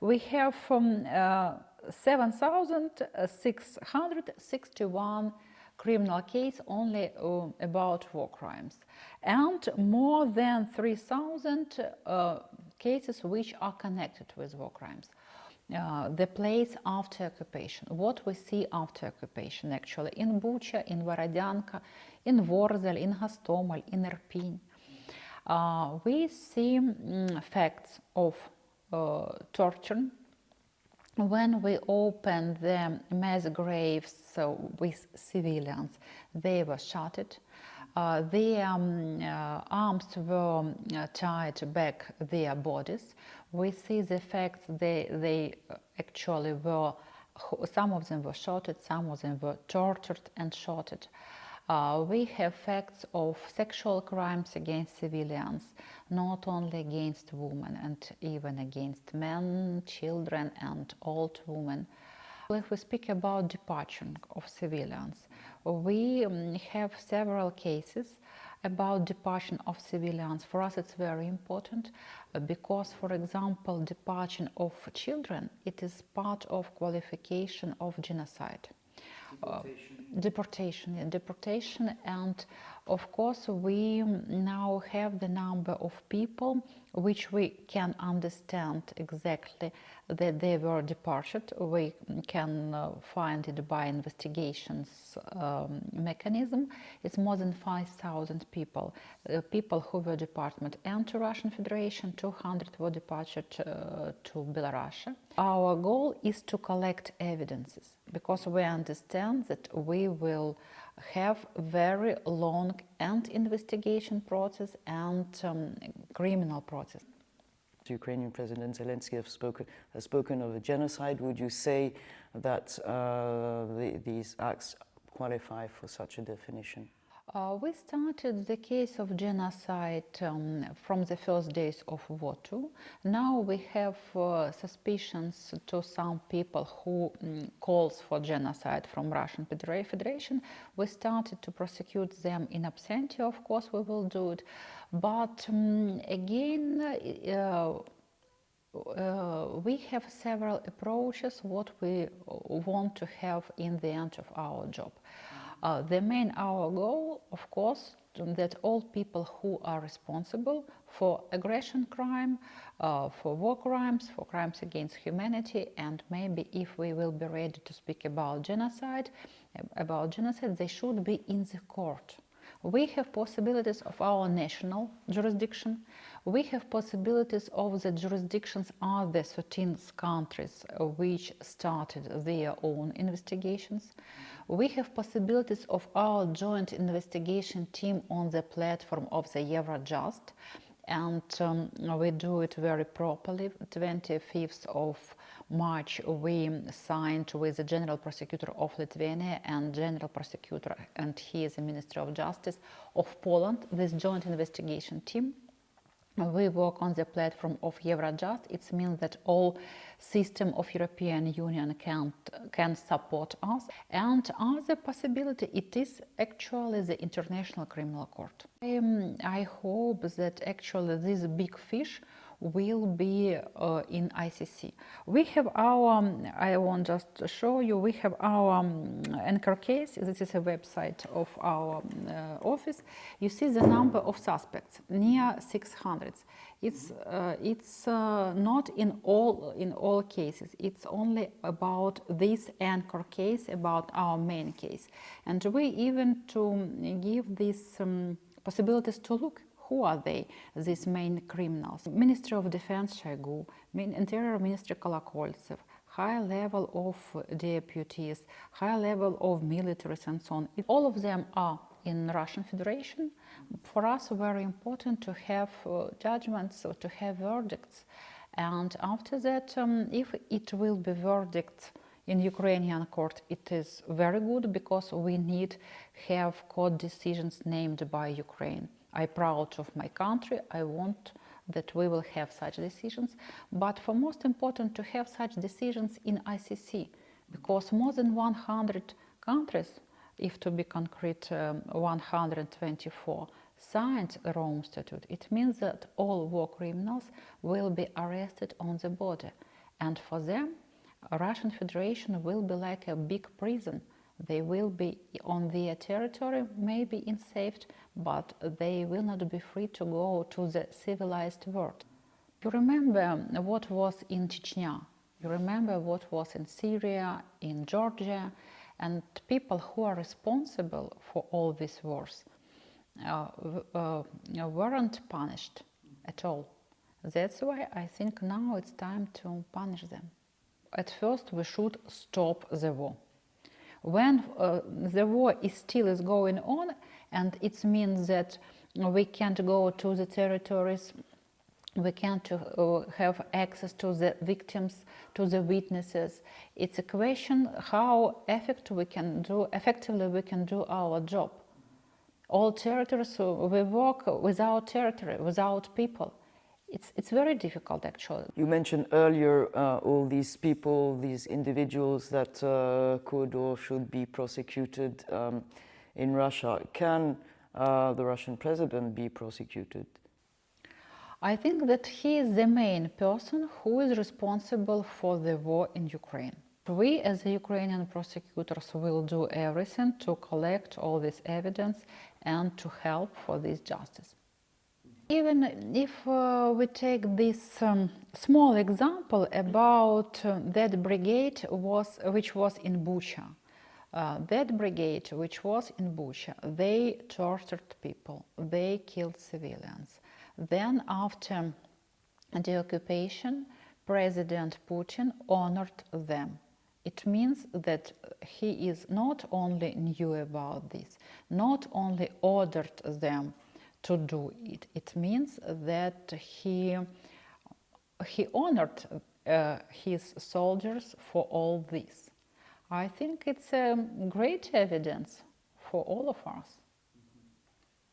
We have 7,661 criminal cases only about war crimes, and more than 3,000 cases which are connected with war crimes. The place after occupation, what we see after occupation actually in Bucha, in Vorodyanka, in Vorzel, in Hostomel, in Irpin. We see facts of torture. When we opened the mass graves with civilians, they were shot. Their arms were tied back their bodies. We see the facts they actually were, some of them were shot, some of them were tortured and shot. We have facts of sexual crimes against civilians, not only against women and even against men, children and old women. If we speak about departure of civilians, we have several cases about departure of civilians. For us it's very important because, for example, departure of children, it is part of qualification of genocide. Deportation, and of course we now have the number of people which we can understand exactly that they were deported. We can find it by investigations mechanism. It's more than 5,000 people, people who were deported into Russian Federation, 200 were deported to Belarus. Our goal is to collect evidences because we understand that we will have very long and investigation process and criminal process. Ukrainian President Zelensky has spoken of a genocide. Would you say that these acts qualify for such a definition? We started the case of genocide from the first days of War II. Now we have suspicions to some people who calls for genocide from Russian Federation. We started to prosecute them in absentia, of course we will do it. But again, we have several approaches what we want to have in the end of our job. Our goal, of course, that all people who are responsible for aggression crime, for war crimes, for crimes against humanity, and maybe if we will be ready to speak about genocide, they should be in the court. We have possibilities of our national jurisdiction. We have possibilities of the jurisdictions of the 13 countries which started their own investigations. We have possibilities of our joint investigation team on the platform of the Eurojust, and we do it very properly. 25th of March we signed with the General Prosecutor of Lithuania and General Prosecutor, and he is the Minister of Justice of Poland, this joint investigation team. We work on the platform of Eurojust. It means that all system of European Union can support us. And other possibility, it is actually the International Criminal Court. I hope that actually this big fish will be in ICC. We have our, I want just to show you, we have our anchor case. This is a website of our office. You see the number of suspects, near 600. It's not in all cases. It's only about this anchor case, about our main case. And we even to give these possibilities to look. Who are they, these main criminals? Ministry of Defense Shoigu, Interior Minister Kolokoltsev, high level of deputies, high level of militaries and so on. All of them are in Russian Federation. For us, very important to have judgments, or to have verdicts. And after that, if it will be verdict in Ukrainian court, it is very good because we need have court decisions named by Ukraine. I'm proud of my country. I want that we will have such decisions. But for most important to have such decisions in ICC, because more than 100 countries, if to be concrete, 124, signed the Rome Statute. It means that all war criminals will be arrested on the border. And for them, Russian Federation will be like a big prison. They will be on their territory, maybe in safety, but they will not be free to go to the civilized world. You remember what was in Chechnya. You remember what was in Syria, in Georgia, and people who are responsible for all these wars weren't punished at all. That's why I think now it's time to punish them. At first, we should stop the war. When the war still going on, and it means that we can't go to the territories, we can't have access to the victims, to the witnesses. It's a question how effectively we can do our job. All territories, we work without territory, without people. It's very difficult, actually. You mentioned earlier all these people, these individuals that could or should be prosecuted in Russia. Can the Russian president be prosecuted? I think that he is the main person who is responsible for the war in Ukraine. We, as the Ukrainian prosecutors, will do everything to collect all this evidence and to help for this justice. Even if we take this small example about that brigade which was in Bucha. That brigade which was in Bucha, they tortured people, they killed civilians. Then after the occupation, President Putin honored them. It means that he is not only knew about this, not only ordered them to do it. It means that he honored his soldiers for all this. I think it's a great evidence for all of us.